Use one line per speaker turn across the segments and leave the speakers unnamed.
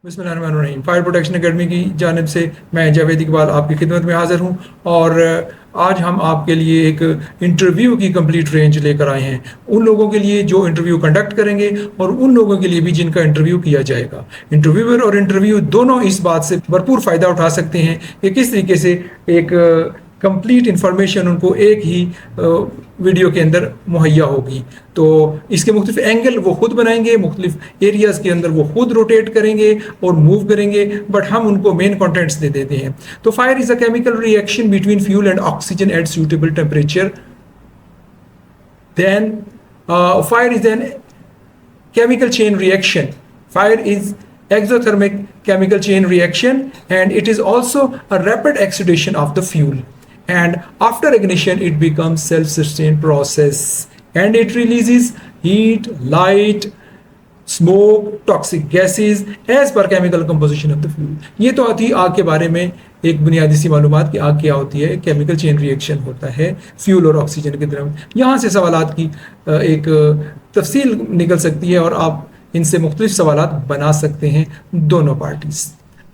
बिस्मिल्लाहिर्रहमानिर्रहीम। Fire protection academy की जानिब से मैं जावेद इकबाल आपकी खिदमत में हाज़िर हूँ और आज हम आपके लिए एक इंटरव्यू की कंप्लीट रेंज लेकर आए हैं, उन लोगों के लिए जो इंटरव्यू कंडक्ट करेंगे और उन लोगों के लिए भी जिनका इंटरव्यू किया जाएगा। इंटरव्यूअर और इंटरव्यू दोनों इस बात से भरपूर फ़ायदा उठा सकते हैं कि किस तरीके से एक कंप्लीट इंफॉर्मेशन उनको एक ही वीडियो के अंदर मुहैया होगी। तो इसके मुख्तलिफ एंगल वो खुद बनाएंगे, मुख्तलिफ एरियाज़ के अंदर वो खुद रोटेट करेंगे और मूव करेंगे, बट हम उनको मेन कंटेंट्स दे देते हैं। तो fire is a chemical reaction between fuel and oxygen at suitable temperature. Then fire is an chemical chain reaction. Fire is exothermic chemical chain reaction, and it is also a rapid oxidation of the fuel, and after ignition it becomes self-sustained process and it releases heat, light, smoke, toxic gases as per chemical composition of the fuel. ये तो आती आग के बारे में एक बुनियादी सी मालूमात कि आग क्या होती है। केमिकल चेन रिएक्शन होता है फ्यूल और ऑक्सीजन के दरमियान। यहाँ से सवालात की एक तफसील निकल सकती है और आप इनसे मुख्तलिफ सवालात बना सकते हैं दोनों पार्टीज।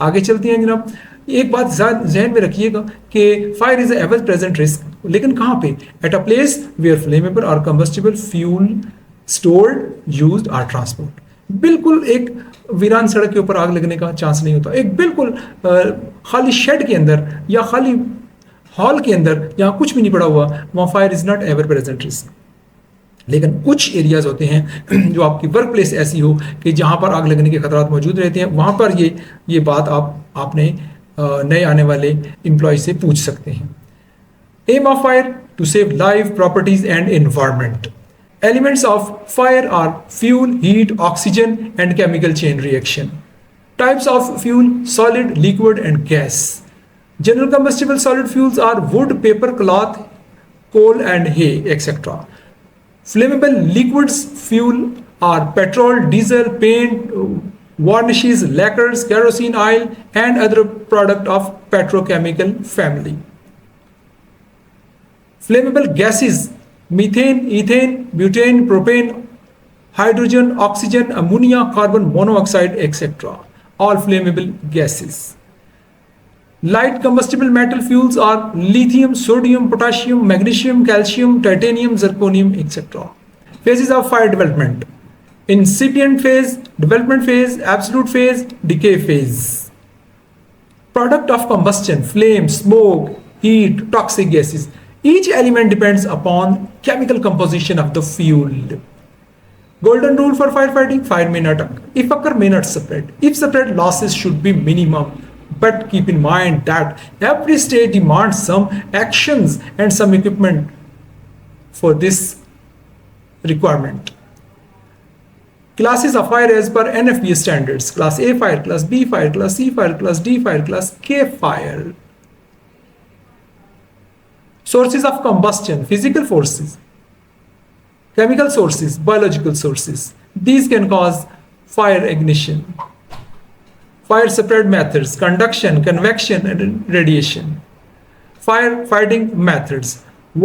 आगे चलती हैं जनाब। एक बात जहन में रखिएगा कि fire is ever present risk, लेकिन कहाँ पे? At a place where flammable और कंबस्टिबल फ्यूल स्टोर्ड, यूज्ड और ट्रांसपोर्ट। बिल्कुल एक वीरान सड़क के ऊपर आग लगने का चांस नहीं होता। एक बिल्कुल खाली शेड के अंदर या खाली हॉल के अंदर जहाँ कुछ भी नहीं पड़ा हुआ, वहाँ fire is not ever present risk. लेकिन कुछ एरियाज होते हैं जो आपकी वर्क प्लेस ऐसी हो कि जहाँ पर आग लगने के खतरात मौजूद रहते हैं, वहाँ पर ये बात आपने नए आने वाले एम्प्लॉय से पूछ सकते हैं। Aim of fire to save life, properties and environment. Elements of fire are fuel, heat, oxygen, and chemical chain reaction. Types of fuel: solid, liquid, and gas. General combustible solid fuels are wood, paper, cloth, coal, and hay, etc. Flammable liquids fuel are petrol, diesel, paint, varnishes, lacquers, kerosene oil, and other product of petrochemical family. Flammable gases: methane, ethane, butane, propane, hydrogen, oxygen, ammonia, carbon monoxide, etc. All flammable gases. Light combustible metal fuels are lithium, sodium, potassium, magnesium, calcium, titanium, zirconium, etc. Phases of fire development: incipient phase, development phase, absolute phase, decay phase. Product of combustion: flame, smoke, heat, toxic gases. Each element depends upon chemical composition of the fuel. Golden rule for firefighting: fire may not occur. If occur, may not spread. If spread, losses should be minimum. But keep in mind that every state demands some actions and some equipment for this requirement. Classes of fire as per NFPA standards: Class A fire, Class B fire, Class C fire, Class D fire, Class K fire. Sources of combustion: physical forces, chemical sources, biological sources. These can cause fire ignition. Fire spread methods: conduction, convection, and radiation. Firefighting methods: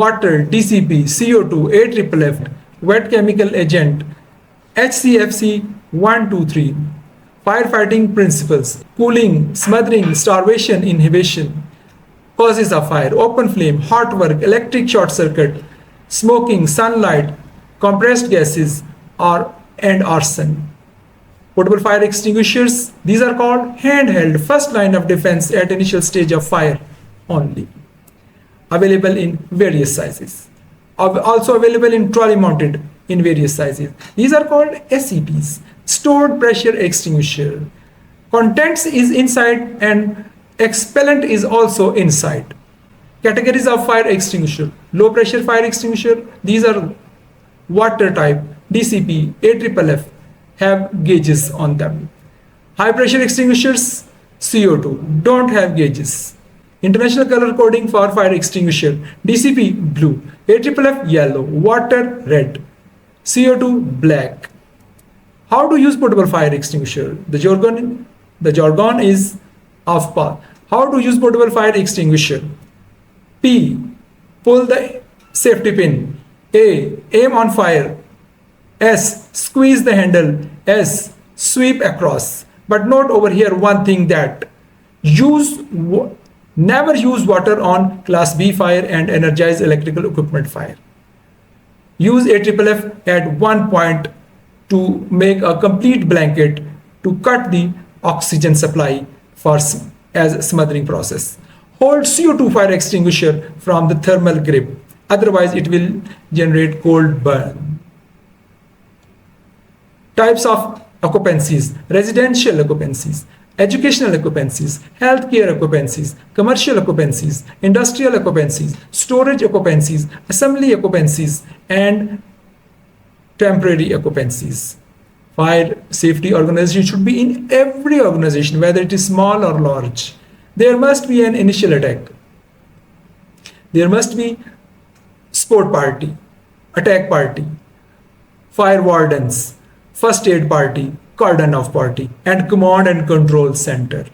water, DCP, CO2, AFFF, wet chemical agent, HCFC 123. Firefighting principles: cooling, smothering, starvation, inhibition. Causes of fire: open flame, hot work, electric short circuit, smoking, sunlight, compressed gases, and arson. Portable fire extinguishers: these are called handheld first line of defense at initial stage of fire only. Available in various sizes. Also available in trolley mounted in various sizes. These are called SEPs, stored pressure extinguisher. Contents is inside and expellant is also inside. Categories of fire extinguisher: low pressure fire extinguisher, these are water type, DCP, AFFF, have gauges on them. High pressure extinguishers, CO2, don't have gauges. International color coding for fire extinguisher: DCP blue, AFFF yellow, water red, CO2 black. How to use portable fire extinguisher? The jargon is of path. How to use portable fire extinguisher? P. Pull the safety pin. A. Aim on fire. S. Squeeze the handle. S. Sweep across. But note over here one thing, that never use water on class B fire and energized electrical equipment fire. Use AFFF at one point to make a complete blanket to cut the oxygen supply as smothering process. Hold CO2 fire extinguisher from the thermal grip, otherwise it will generate cold burn. Types of occupancies: residential occupancies, educational occupancies, healthcare occupancies, commercial occupancies, industrial occupancies, storage occupancies, assembly occupancies, and temporary occupancies. Fire safety organization should be in every organization, whether it is small or large. There must be an initial attack. There must be sport party, attack party, fire wardens, first aid party, cordon off party, and command and control center.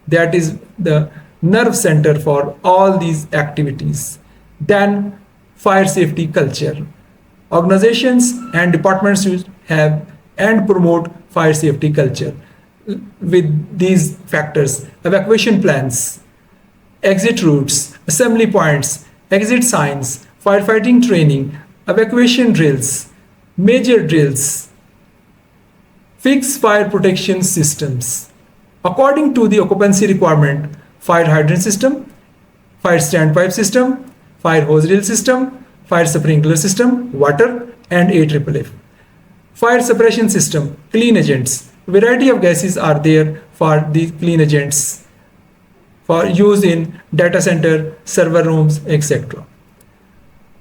That is the nerve center for all these activities. Then fire safety culture. Organizations and departments should have and promote fire safety culture with these factors: evacuation plans, exit routes, assembly points, exit signs, firefighting training, evacuation drills, major drills, fixed fire protection systems. According to the occupancy requirement: fire hydrant system, fire standpipe system, fire hose reel system, fire sprinkler system, water, and AFFF. Fire suppression system, clean agents. Variety of gases are there for the clean agents for use in data center, server rooms, etc.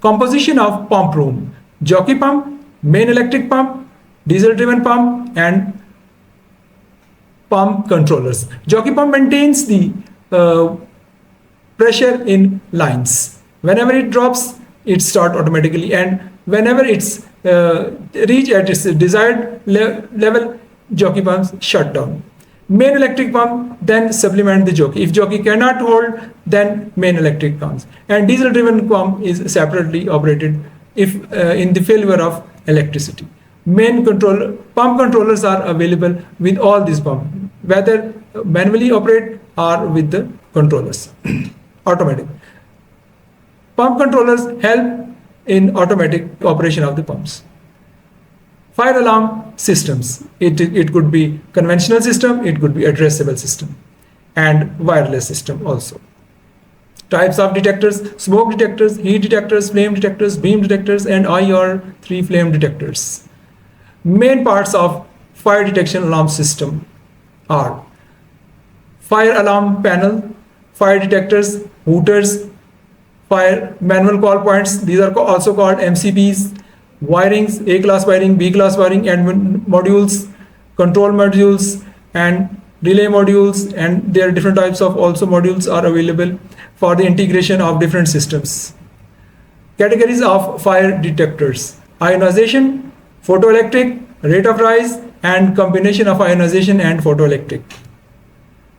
Composition of pump room: jockey pump, main electric pump, diesel driven pump, and pump controllers. Jockey pump maintains the pressure in lines. Whenever it drops, it starts automatically, and whenever it's reach at its desired level, jockey pumps shut down. Main electric pump then supplement the jockey. If jockey cannot hold, then main electric pumps. And diesel driven pump is separately operated if in the failure of electricity. Pump controllers are available with all these pumps, whether manually operate or with the controllers, automatic. Pump controllers help in automatic operation of the pumps. Fire alarm systems. It could be conventional system, it could be addressable system, and wireless system also. Types of detectors: smoke detectors, heat detectors, flame detectors, beam detectors, and IR3 flame detectors. Main parts of fire detection alarm system are fire alarm panel, fire detectors, hooters, fire manual call points. These are also called MCPs. Wirings: A class wiring, B class wiring, and modules, control modules, and relay modules, and there are different types of also modules are available for the integration of different systems. Categories of fire detectors: ionization, photoelectric, rate of rise, and combination of ionization and photoelectric.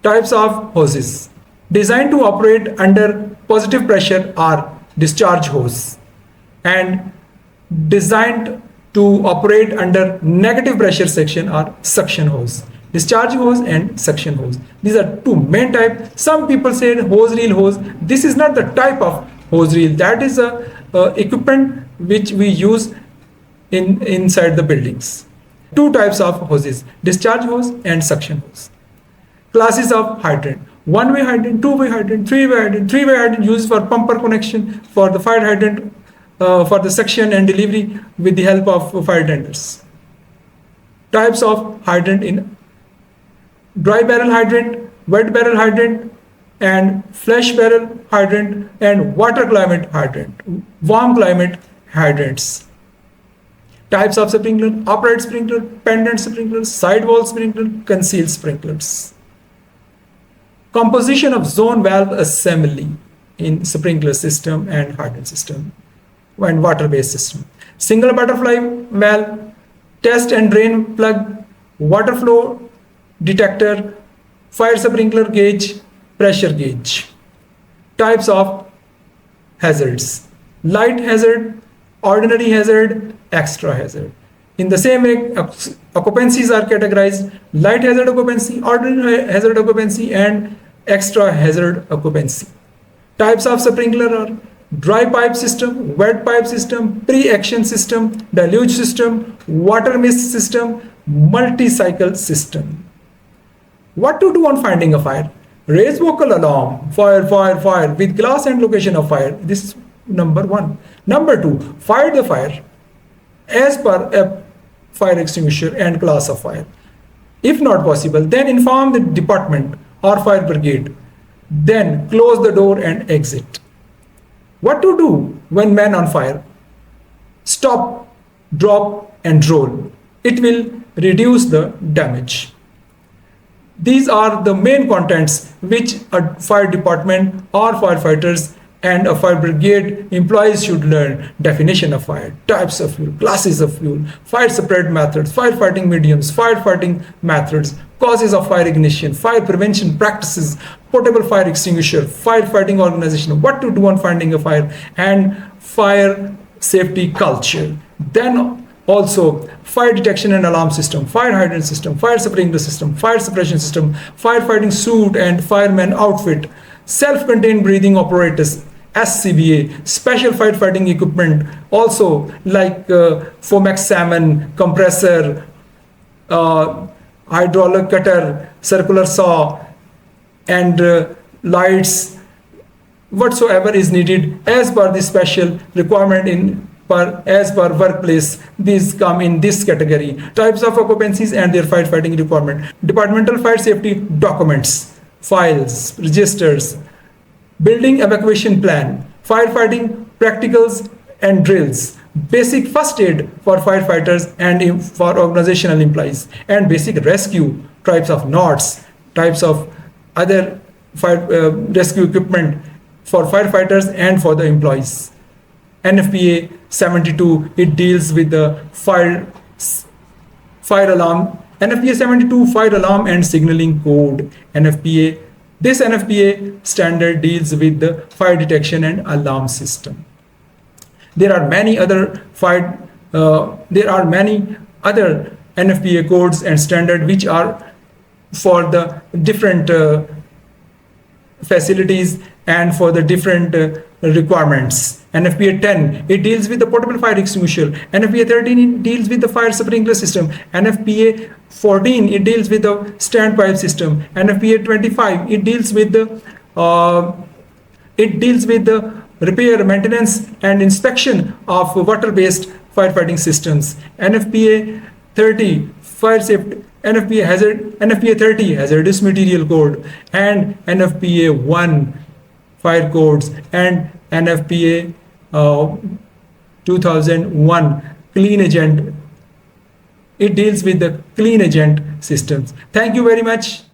Types of hoses. Designed to operate under positive pressure are discharge hose, and designed to operate under negative pressure section are suction hose. Discharge hose and suction hose, these are two main types. Some people say hose reel hose. This is not the type of hose reel, that is a equipment which we use inside the buildings. Two types of hoses: discharge hose and suction hose. Classes of hydrant: one-way hydrant, two-way hydrant, three-way hydrant. Three-way hydrant used for pumper connection, for the fire hydrant for the suction and delivery with the help of fire tenders. Types of hydrant: in dry barrel hydrant, wet barrel hydrant, and flash barrel hydrant, and water climate hydrant, warm climate hydrants. Types of sprinkler: upright sprinkler, pendant sprinkler, sidewall sprinkler, concealed sprinklers. Composition of zone valve assembly in sprinkler system and hydrant system and water-based system: single butterfly valve, test and drain plug, water flow detector, fire sprinkler gauge, pressure gauge. Types of hazards: light hazard, ordinary hazard, extra hazard. In the same way, occupancies are categorized: light hazard occupancy, ordinary hazard occupancy, and extra hazard occupancy. Types of sprinkler are dry pipe system, wet pipe system, pre-action system, deluge system, water mist system, multi-cycle system. What to do on finding a fire? Raise vocal alarm, fire, fire, fire, with class and location of fire. This is number one. Number two, fight the fire as per a fire extinguisher and class of fire. If not possible, then inform the department or fire brigade. Then close the door and exit. What to do when man on fire? Stop, drop, and roll. It will reduce the damage. These are the main contents which a fire department or firefighters and a fire brigade employees should learn: definition of fire, types of fuel, classes of fuel, fire spread methods, firefighting mediums, firefighting methods, causes of fire ignition, fire prevention practices, portable fire extinguisher, firefighting organization, what to do on finding a fire, and fire safety culture. Then also fire detection and alarm system, fire hydrant system, fire sprinkler system, fire suppression system, firefighting suit and fireman outfit, self-contained breathing apparatus, SCBA, special firefighting equipment, also like Fomex salmon, compressor, hydraulic cutter, circular saw, and lights, whatsoever is needed as per the special requirement as per workplace. These come in this category. Types of occupancies and their firefighting requirement. Departmental fire safety documents, files, registers, building evacuation plan, firefighting practicals and drills, basic first aid for firefighters and for organizational employees, and basic rescue, types of knots, types of other fire rescue equipment for firefighters and for the employees. NFPA 72, it deals with the fire alarm. NFPA 72, fire alarm and signaling code. This NFPA standard deals with the fire detection and alarm system. There are many other NFPA codes and standard which are for the different facilities and for the different requirements. NFPA 10, it deals with the portable fire extinguisher. NFPA 13, it deals with the fire sprinkler system. NFPA 14, it deals with the standpipe system. NFPA 25, it deals with the repair, maintenance, and inspection of water-based firefighting systems. NFPA 30, fire safety. NFPA 30, hazardous material code, and NFPA 1, fire codes, and NFPA 2001, clean agent. It deals with the clean agent systems. Thank you very much.